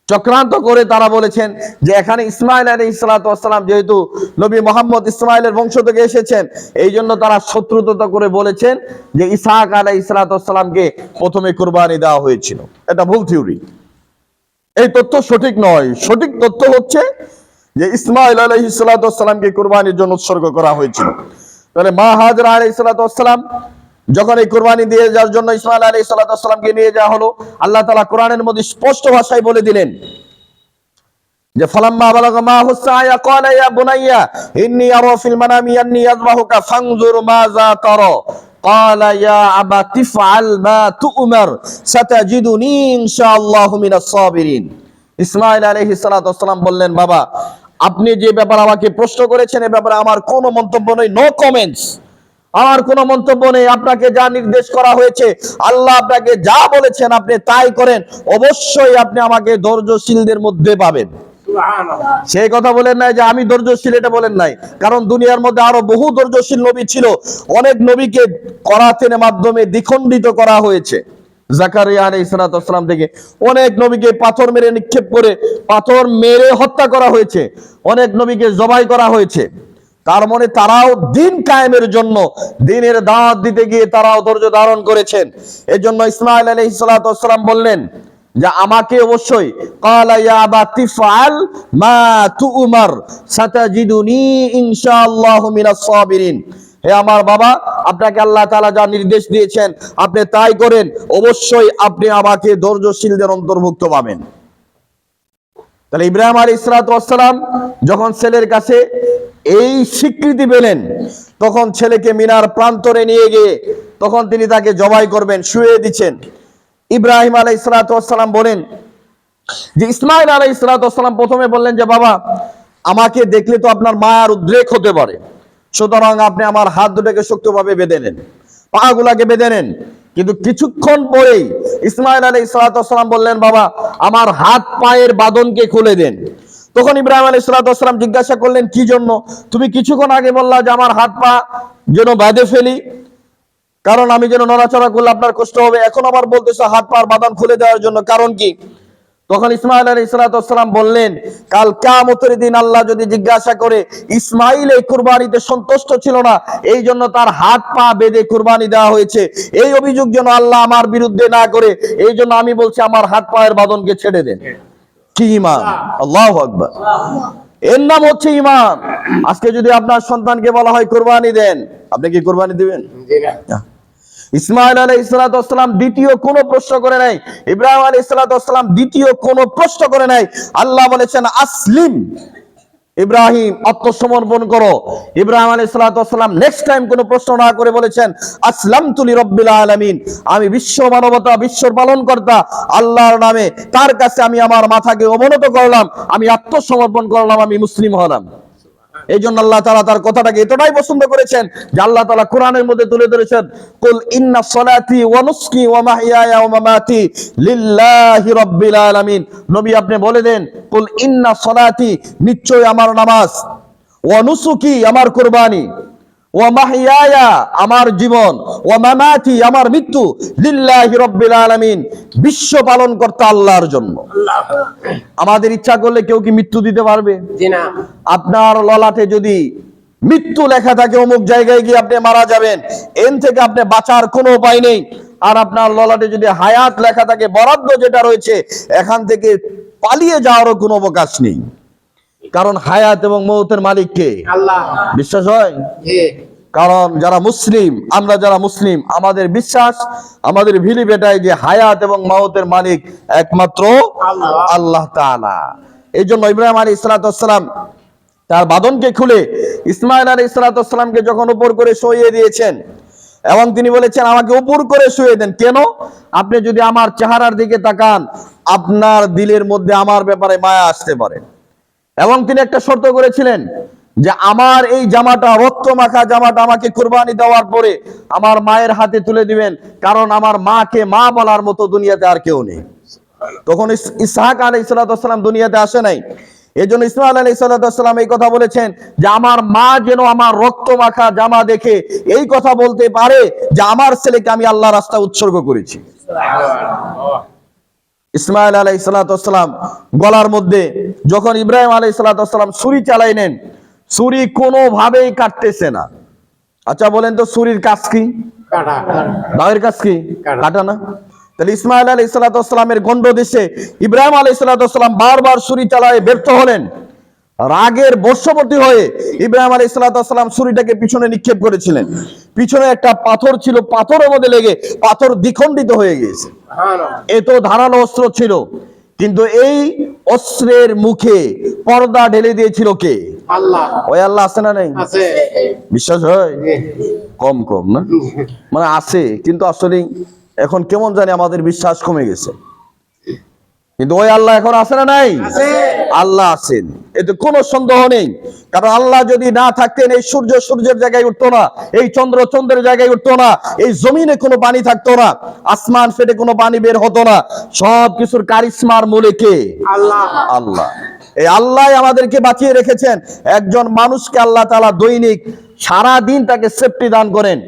চক্রান্ত করে তারা বলেছেন যে এখানে ইসমাইল আলাইহিস সালাম যেহেতু নবী মুহাম্মদ ইসমাইলের বংশ থেকে এসেছেন, এই জন্য তারা শত্রুতা করে বলেছেন যে ইসহাক আলাইহিস সালামকে প্রথমে কুরবানি দেওয়া হয়েছিল। এটা ভুল থিওরি, এই তথ্য সঠিক নয়। সঠিক তথ্য হচ্ছে যে ইসমাইল আলাইহিস সালামকে কুরবানির জন্য উৎসর্গ করা হয়েছিল। তাহলে মা হাজরা আলাইহিস সালাম যখন এই কুরবানি দিয়ে যাওয়ার জন্য ইসমাইল আলাইহিস সালামকে নিয়ে যাওয়া হলো, আল্লাহ তাআলা কোরআনের মধ্যে স্পষ্ট ভাষায় বলে দিলেন যে ফালাম্মা বালাগা মাহু সায়া ক্বালা ইয়া বুনাইয়া ইন্নী আরা ফিল মানামি আন্নী আযবাহুকা ফানজুর মাযা তারা ক্বালা ইয়া আবাতি ফাআল মা তু'মার সাতাজিদুনি ইনশাআল্লাহু মিনাস সাবিরিন। ইসমাইল আলাইহিস সালাম বললেন, বাবা আপনি যে ব্যাপারে আমাকে প্রশ্ন করেছেন এ ব্যাপারে আমার কোনো মন্তব্য নেই, নো কমেন্টস, আমার কোনো মন্তব্য নেই। আপনাকে যা নির্দেশ করা হয়েছে, আল্লাহ আপনাকে যা বলেছেন আপনি তাই করেন, অবশ্যই আপনি আমাকে ধৈর্যশীলদের মধ্যে পাবেন। সেই কথা বলেন নাই যে আমি ধৈর্যশীল, এটা বলেন নাই, কারণ দুনিয়ার মধ্যে আরো বহু ধৈর্যশীল নবী ছিল। অনেক নবীকে করাতের মাধ্যমে দ্বিখণ্ডিত করা হয়েছে। জাকারিয়া আলাইহিস সালাম থেকে অনেক নবীকে পাথর মেরে নিক্ষেপ করে পাথর মেরে হত্যা করা হয়েছে, অনেক নবীকে জবাই করা হয়েছে। তার মানে তারাও দিন কায়েমের জন্য দিনের দাওয়াত দিতে গিয়ে তারাও ধৈর্য ধারণ করেছেন। এজন্য ইসমাইল আলাইহিস সালাম বললেন যে আমাকে অবশ্যই ক্বালা ইয়া আবাতি ফাআল মা তু'মার সাতাজিদুনি ইনশাআল্লাহু মিনাস সাবিরিন। হে আমার বাবা, আপনাকে আল্লাহ তাআলা যা নির্দেশ দিয়েছেন আপনি তাই করেন, অবশ্যই আপনি আমাকে ধৈর্যশীলদের অন্তর্ভুক্ত পাবেন। তাহলে ইব্রাহিম আলাইহিস সালাম যখন ছেলের কাছে এই স্বীকৃতি পেলেন, তখন ছেলেকে মিনার প্রান্তরে নিয়ে গিয়ে তখন তিনি তাকে জবাই করবেন, শুয়ে দিচ্ছেন। ইব্রাহিম আলাইহিস সালাম বলেন যে ইসমাইল আলাইহিস সালাম প্রথমে বললেন যে বাবা আমাকে দেখলে তো আপনার মায়ার উদ্রেক হতে পারে, সুতরাং আপনি আমার হাত দুটোকে শক্তভাবে বেঁধে নেন, পা গুলাকে বেঁধে নেন। কিন্তু কিছুক্ষণ পরেই ইসমাইল আলাইহিস সালাম বললেন বাবা আমার হাত পায়ের বাঁধনকে খুলে দেন। তখন ইব্রাহিম আলাইহিস সালাম জিজ্ঞাসা করলেন কি জন্য? তুমি কিছুক্ষণ আগে বললা যে আমার হাত পা যেন বেঁধে ফেলি, কারণ আমি যেন নড়াচড়া করলে আপনার কষ্ট হবে, এখন আবার বলতেছো হাত পার বাঁধন খুলে দেওয়ার জন্য, কারণ কি? তখন ইসমাইল আলাইহিস সালাম বললেন কাল কিয়ামতের দিন আল্লাহ যদি জিজ্ঞাসা করে ইসমাইল এই কুরবানিতে সন্তুষ্ট ছিল না, এই জন্য তার হাত পা বেঁধে কুরবানি দেওয়া হয়েছে, এই অভিযোগ যেন আল্লাহ আমার বিরুদ্ধে না করে, এই জন্য আমি বলছি আমার হাত পায়ের বাঁধনকে ছেড়ে দেন। কি ঈমান! আল্লাহু আকবার। এর নাম হচ্ছে ঈমান। আজকে যদি আপনার সন্তানকে বলা হয় কুরবানি দেন, আপনি কি কুরবানি দিবেন? ইসমাঈল আলাইহিস সালাম দ্বিতীয় কোনো প্রশ্ন করে নাই, ইব্রাহিম আলাইহিস সালাম দ্বিতীয় কোনো প্রশ্ন করে নাই। আল্লাহ বলেছেন আসলিম, ইব্রাহিম আত্মসমর্পণ করো। ইব্রাহিম আলাইহিস সালাম নেক্সট টাইম কোনো প্রশ্ন না করে বলেছেন আসলামতু লিরাব্বিল আলামিন, আমি বিশ্ব মানবতা, বিশ্বর পালনকর্তা আল্লাহর নামে তার কাছে আমি আমার মাথাকে অবনত করলাম, আমি আত্মসমর্পণ করলাম, আমি মুসলিম হলাম। এই জন্য আল্লাহ তাআলা তার কথাটাকে এতটাই পছন্দ করেছেন যে আল্লাহ তাআলা কোরআনের মধ্যে তুলে ধরেছেন, কুল ইন্না সলাতি ওয়া নুসকি ওয়া মাহইয়ায়া ওয়া মামাতি লিল্লাহি রাব্বিল আলামিন। নবী আপনি বলে দেন, কুল ইন্না সলাতি, নিশ্চয় আমার নামাজ, ওয়া নুসুকি আমার কুরবানি, ওয়া মাহইয়ায়া আমার জীবন, ওয়া মামাতি আমার মৃত্যু, লিল্লাহি রাব্বিল আলামিন বিশ্ব পালনকর্তা আল্লাহর জন্য। আমাদের ইচ্ছা করলে কেউ কি মৃত্যু দিতে পারবে? জি না। আপনার ললাটে যদি মৃত্যু লেখা থাকে অমুক জায়গায় গিয়ে আপনি মারা যাবেন, এন থেকে আপনি বাঁচার কোনো উপায় নেই। আর আপনার ললাটে যদি হায়াত লেখা থাকে, বরাদ্দ যেটা রয়েছে, এখান থেকে পালিয়ে যাওয়ারও কোনো অবকাশ নেই। কারণ হায়াত এবং মৌতের মালিক কে? আল্লাহ। বিশ্বাস হয়? কারণ যারা মুসলিম, আমরা যারা মুসলিম, আমাদের বিশ্বাস, আমাদের বিলিভ এটাই যে হায়াত এবং মৌতের মালিক একমাত্র আল্লাহ তাআলা। এই জন্য ইব্রাহিম আলাইহিস সালাম তার বাঁধনকে খুলে ইসমাঈল আলাইহিস সালামকে যখন উপর করে শুইয়ে দিয়েছেন, এবং তিনি বলেছেন আমাকে উপর করে শুইয়ে দেন। কেন? আপনি যদি আমার চেহারার দিকে তাকান, আপনার দিলের মধ্যে আমার ব্যাপারে মায়া আসতে পারে। এবং তিনি একটা শর্ত করেছিলেন যে আমার এই জামাটা, রক্ত মাখা জামাটা আমাকে কুরবানি দেওয়ার পরে আমার মায়ের হাতে তুলে দিবেন, কারণ আমার মাকে মা বলার মতো দুনিয়াতে আর কেউ নেই। তখন ইসহাক আলাইহিস সালাম দুনিয়াতে আসে নাই। এই জন্য ইসমাঈল আলাইহিস সালাম এই কথা বলেছেন যে আমার মা যেন আমার রক্ত মাখা জামা দেখে এই কথা বলতে পারে যে আমার ছেলেকে আমি আল্লাহর রাস্তায় উৎসর্গ করেছি। ইসমাঈল আলাইহিস সালাম গলার মধ্যে যখন ইব্রাহিম আলাইহিস সালাম ছুরি চালাইলেন, ছুরি কোনোভাবেই কাটতেছে না। আচ্ছা বলেন তো ছুরির কাজ কি? কাটা। দাওয়ের কাজ কি? কাটা না? তাহলে ইসমাঈল আলাইহিস সালামের গন্ড দেশে ইব্রাহিম আলাইহিস সালাম বারবার ছুরি চালায় ব্যর্থ হলেন। রাগের বশবর্তী হয়ে ইব্রাহিম আলাইহিস সালাম ছুরিটাকে পিছনে নিক্ষেপ করেছিলেন। পিছনে একটা পাথর ছিল, পাথরের মধ্যে লেগে পাথর দ্বিখণ্ডিত হয়ে গিয়েছে। এত ধারালো অস্ত্র ছিল, কিন্তু এই অস্ত্রের মুখে পর্দা ঢেলে দিয়েছিল কে? আল্লাহ। ওই আল্লাহ আছে না নাই? আছে। বিশ্বাস হয়? কম কম না, মানে আছে, কিন্তু আসলে এখন কেমন জানি আমাদের বিশ্বাস কমে গেছে। কিন্তু ওই আল্লাহ এখন আছে না নাই? আল্লাহ আছেন, এতে কোনো সন্দেহ নেই। কারণ আল্লাহ যদি না থাকতেন, এই সূর্য সূর্যের জায়গায় উঠতো না, এই চন্দ্র চন্দ্রের জায়গায় উঠতো না, এই জমিনে কোনো পানি থাকতো না, আসমান ফেটে কোনো পানি বের হতো না। সব কিছুর কারিশমার মূলে কে? আল্লাহ। আল্লাহ। এই আল্লাহ আমাদেরকে বাঁচিয়ে রেখেছেন। একজন মানুষকে আল্লাহ তাআলা দৈনিক সারা দিন তাকে সেফটি দান করেন।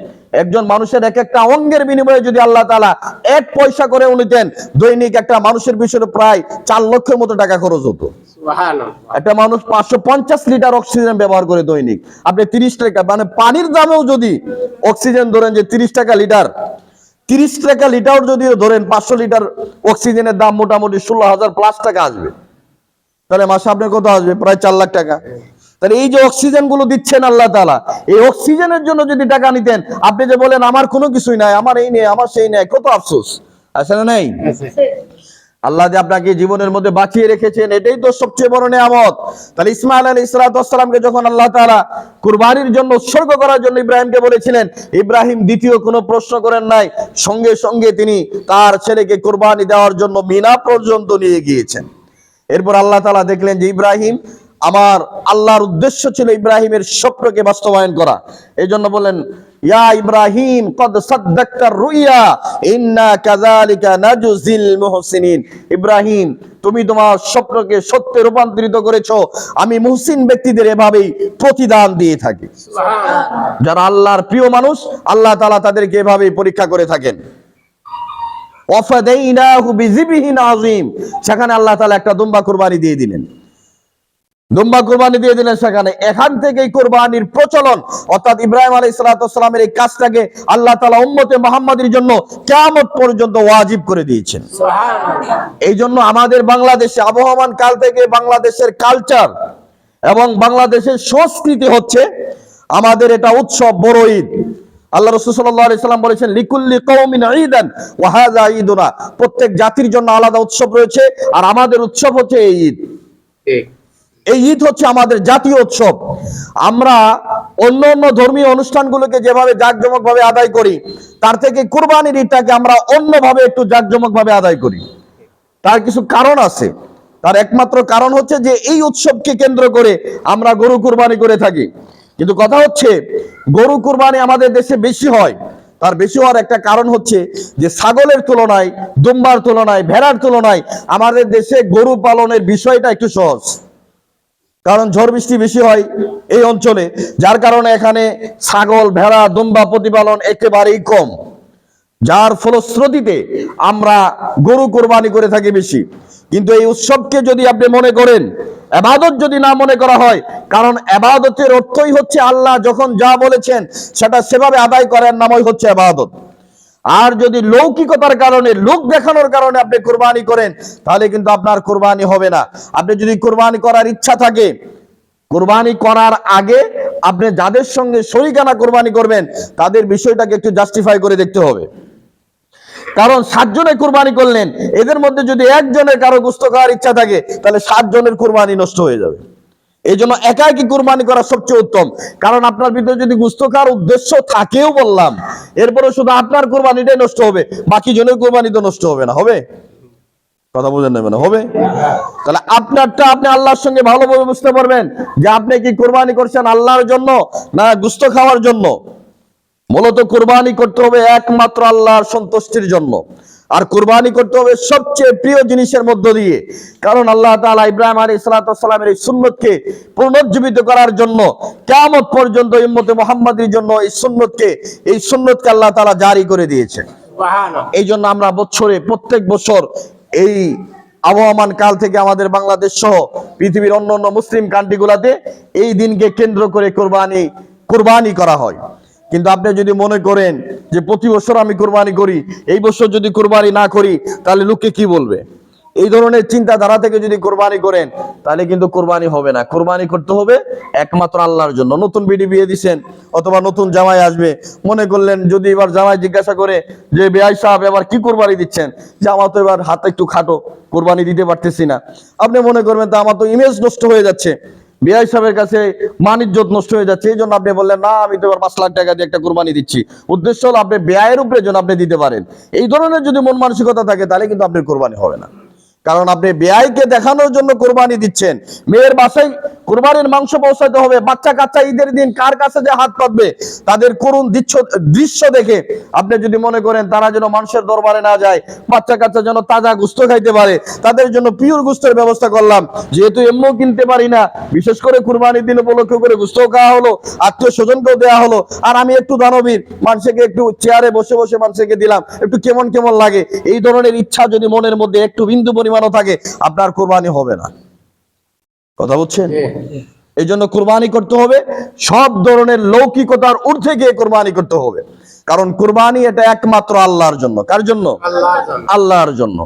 একজন মানুষের এক একটা অঙ্গের বিনিময়ে যদি আল্লাহ তাআলা 1 পয়সা করে নিতেন, দৈনিক একটা মানুষের পিছনে প্রায় 4 লক্ষের মতো টাকা খরচ হতো। সুবহানাল্লাহ। একটা মানুষ 550 লিটার অক্সিজেন ব্যবহার করে দৈনিক। আপনি 30 টাকা, মানে পানির দামেও যদি অক্সিজেন ধরেন যে 30 টাকা লিটার, 30 টাকা লিটার যদি ধরেন, 500 লিটার অক্সিজেনের দাম মোটামুটি 16,000 প্লাস টাকা আসবে। তাহলে মাসে আপনার কত আসবে? প্রায় 4 লাখ টাকা। তাহলে এই যে অক্সিজেন গুলো দিচ্ছেন আল্লাহ তাআলা, এই অক্সিজেনের জন্য যদি টাকা নিতেন, আপনি যে বলেন আমার কোনো কিছুই নাই, আমার এই নেই, আমার সেই নেই, কত আফসোস আছে না নাই? আল্লাহ যে আপনাকে জীবনের মধ্যে বাঁচিয়ে রেখেছেন, এটাই তো সবচেয়ে বড় নিয়ামত। তাহলে ইসমাঈল আলাইহিস সালামকে যখন আল্লাহ তাআলা কুরবানির জন্য উৎসর্গ করার জন্য ইব্রাহিমকে বলেছিলেন, ইব্রাহিম দ্বিতীয় কোনো প্রশ্ন করেন নাই, সঙ্গে সঙ্গে তিনি তার ছেলেকে কুরবানি দেওয়ার জন্য মিনা পর্যন্ত নিয়ে গিয়েছেন। এরপর আল্লাহ তাআলা দেখলেন যে ইব্রাহিম, আমার আল্লাহর উদ্দেশ্য ছিল ইব্রাহিমের স্বপ্নকে বাস্তবায়ন করা। এই জন্য বলেন ইয়া ইব্রাহিম কদ সাদ্দাকতার রুইয়া ইন্না কাযালিকা নাজজিল মুহসিনিন। ইব্রাহিম, তুমি তোমার স্বপ্নকে সত্যে রূপান্তরিত করেছো, আমি মুহসিন ব্যক্তিদের এভাবেই প্রতিদান দিয়ে থাকি। সুবহানাল্লাহ। যারা আল্লাহর প্রিয় মানুষ, আল্লাহ তাআলা তাদেরকে এভাবেই পরীক্ষা করে থাকেন। ওয়াফাদাইনাহু বিযিবহিন আযীম, সেখানে আল্লাহ তাআলা একটা দুম্বা কুরবানি দিয়ে দিলেন। দুম্বা কুরবানি দিয়ে দিলেন সেখানে। এখান থেকেই কুরবানির প্রচলন, অর্থাৎ ইব্রাহিম আলাইহিস সালামের এই কাজটাকে আল্লাহ তাআলা উম্মতে মুহাম্মাদের জন্য কিয়ামত পর্যন্ত ওয়াজিব করে দিয়েছেন। সুবহানাল্লাহ। এই জন্য আমাদের বাংলাদেশে আবহমান কাল থেকে বাংলাদেশের কালচার, এবং বাংলাদেশের সংস্কৃতি হচ্ছে আমাদের এটা উৎসব, বড় ঈদ। আল্লাহ রাসূল সাল্লাল্লাহু আলাইহি সাল্লাম বলেছেন, লিকুল্লি কওমিন ঈদান ওয়া হাযা ঈদুনা। প্রত্যেক জাতির জন্য আলাদা উৎসব রয়েছে, আর আমাদের উৎসব হচ্ছে এই ঈদ। এই ঈদ হচ্ছে আমাদের জাতীয় উৎসব। আমরা অন্য অন্য ধর্মীয় অনুষ্ঠানগুলোকে যেভাবে জাঁকজমক ভাবে আদায় করি, তার থেকে কুরবানির ঈদটাকে আমরা অন্যভাবে একটু জাঁকজমক ভাবে আদায় করি। তার কিছু কারণ আছে। তার একমাত্র কারণ হচ্ছে যে এই উৎসবকে কেন্দ্র করে আমরা গরু কুরবানি করে থাকি। কিন্তু কথা হচ্ছে, গরু কুরবানি আমাদের দেশে বেশি হয়। তার বেশি হওয়ার একটা কারণ হচ্ছে যে ছাগলের তুলনায়, দুম্বার তুলনায়, ভেড়ার তুলনায় আমাদের দেশে গরু পালনের বিষয়টা একটু সহজ। কারণ ঝড় বৃষ্টি বেশি হয় এই অঞ্চলে, যার কারণে এখানে ছাগল, ভেড়া, দুম্বা প্রতিপালন একেবারেই কম। যার ফলশ্রুতিতে আমরা গরু কোরবানি করে থাকি বেশি। কিন্তু এই উৎসবকে যদি আপনি মনে করেন ইবাদত, যদি না মনে করা হয়, কারণ ইবাদতের অর্থই হচ্ছে আল্লাহ যখন যা বলেছেন সেটা সেভাবে আদায় করার নামই হচ্ছে ইবাদত। আর যদি লৌকিকতার কারণে, লোক দেখানোর কারণে আপনি কোরবানি করেন, তাহলে কিন্তু আপনার কোরবানি হবে না। আপনি যদি কোরবানি করার ইচ্ছা থাকে, কোরবানি করার আগে আপনি যাদের সঙ্গে শরীকানা কোরবানি করবেন তাদের বিষয়টাকে একটু জাস্টিফাই করে দেখতে হবে। কারণ 7 জনে কোরবানি করলেন, এদের মধ্যে যদি একজনের কারো গোশত খাওয়ার ইচ্ছা থাকে, তাহলে 7 জনের কোরবানি নষ্ট হয়ে যাবে। এই জন্য একাকি কোরবানি করা সবচেয়ে উত্তম। কারণ আপনার ভিতরে যদি গোশত খাওয়ার উদ্দেশ্য থাকেও, বললাম, এরপরে শুধু আপনার কোরবানিটাই নষ্ট হবে, বাকি জনের কোরবানি তো নষ্ট হবে না। হবে? কথা বুঝেন না? হবে। তাহলে আপনারটা আপনি আল্লাহর সঙ্গে ভালোভাবে বুঝতে পারবেন যে আপনি কি কোরবানি করছেন আল্লাহর জন্য না গোশত খাওয়ার জন্য। মূলত কোরবানি করতে হবে একমাত্র আল্লাহর সন্তুষ্টির জন্য। আর কোরবানি করতে হবে সবচেয়ে প্রিয় জিনিসের মধ্য দিয়ে। কারণ আল্লাহ তাআলা ইব্রাহিম আলাইহিস সালামের এই সুন্নতকে পুনর্জীবিত করার জন্য কিয়ামত পর্যন্ত উম্মতে মুহাম্মাদের জন্য এই সুন্নতকে আল্লাহ তাআলা জারি করে দিয়েছেন। সুবহানাল্লাহ। এই জন্য আমরা প্রত্যেক বছর এই আবহমান কাল থেকে আমাদের বাংলাদেশ সহ পৃথিবীর অন্যান্য মুসলিম কান্ট্রিগুলোতে এই দিনকে কেন্দ্র করে কোরবানি করা হয়। কিন্তু আপনি যদি মনে করেন যে প্রতি বছর আমি কোরবানি করি, এই বছর যদি কোরবানি না করি তাহলে লোকে কি বলবে, এই ধরনের চিন্তাধারা থেকে যদি কোরবানি করেন, তাহলে কিন্তু কোরবানি হবে না। কোরবানি করতে হবে একমাত্র আল্লাহর জন্য। নতুন বিয়ে দিছেন অথবা নতুন জামাই আসবে, মনে করলেন যদি এবার জামাই জিজ্ঞাসা করে যে বেয়াই সাহেব এবার কি কোরবানি দিচ্ছেন, যে আমার তো এবার হাত একটু খাটো, কোরবানি দিতে পারতেছি না। আপনি মনে করবেন তা আমার তো ইমেজ নষ্ট হয়ে যাচ্ছে, বিআই সাহেবের কাছে মান ইজ্জত নষ্ট হয়ে যাচ্ছে, এই জন্য আপনি বললেন না আমি তো এবার 5 লাখ টাকা দিয়ে একটা কোরবানি দিচ্ছি। উদ্দেশ্য হলো আপনি ব্যয়ের উপরে যেন আপনি দিতে পারেন। এই ধরনের যদি মন মানসিকতা থাকে, তাহলে কিন্তু আপনার কোরবানি হবে না। কারণ আপনি ব্যয়কে দেখানোর জন্য কোরবানি দিচ্ছেন। মেয়ের বাসায় কোরবানির মাংস পৌঁছাতে হবে, বাচ্চা কাচ্চা ঈদের দিন কার কাছে যে হাত পাতবে, তাদের করুণ দৃশ্য দেখে আপনি যদি মনে করেন তারা যেন মানুষের দরবারে না যায়, বাচ্চা কাচ্চা যেন তাজা গোশত খাইতে পারে, তাদের জন্য পিওর গোশতের ব্যবস্থা করলাম। যেহেতু এমনিও কিনতে পারি না, বিশেষ করে কুরবানির দিন উপলক্ষ করে গোশত খাওয়া হলো, আত্মীয় স্বজনকেও দেওয়া হলো, আর আমি একটু দানবীর, মানুষকে একটু চেয়ারে বসে বসে মানুষকে দিলাম, একটু কেমন কেমন লাগে, এই ধরনের ইচ্ছা যদি মনের মধ্যে একটু বিন্দু পরিমাণও থাকে, আপনার কোরবানি হবে না। কথা বুঝছেন? এই জন্য কোরবানি করতে হবে সব ধরনের লৌকিকতার ঊর্ধ্বে গিয়ে কোরবানি করতে হবে। কারণ কোরবানি এটা একমাত্র আল্লাহর জন্য। কার জন্য? আল্লাহর জন্য।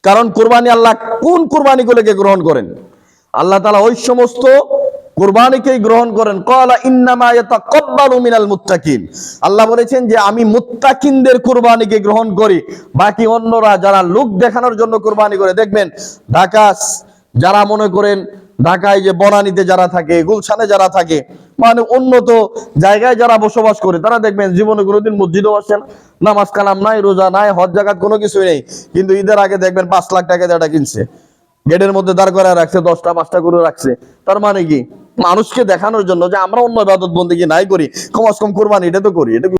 কারণ কোরবানি আল্লাহ কোন কোরবানিগুলোকে গ্রহণ করেন? আল্লাহ তাআলা ওই সমস্ত কোরবানিকেই গ্রহণ করেন। ক্বালা ইন্নামা ইয়াতাকাব্বালু মিনাল মুত্তাকিন। আল্লাহ বলেছেন যে আমি মুত্তাকিনদের কোরবানিকে গ্রহণ করি, বাকি অন্যরা যারা লোক দেখানোর জন্য কোরবানি করে। দেখবেন ঢাকা, যারা মনে করেন ঢাকায় যে বনানীতে যারা থাকে, গুলশানে যারা থাকে, মানে উন্নত জায়গায় যারা বসবাস করে, তারা দেখবেন জীবনে কোনোদিন মসজিদও আসে না, নামাজ কালাম নাই, রোজা নাই, হজ জাকাত কোনো কিছুই নেই, কিন্তু ঈদের আগে দেখবেন 5 লাখ টাকা দিয়ে এটা কিনছে, গেটের মধ্যে দাঁড় করে রাখছে, 10টা 5টা করে রাখছে। তার মানে কি? মানুষকে দেখানোর জন্য যে আমরা অন্য ইবাদত বন্দেগী নাই করি, কম আজ কম কোরবানি এটা তো করি। এটা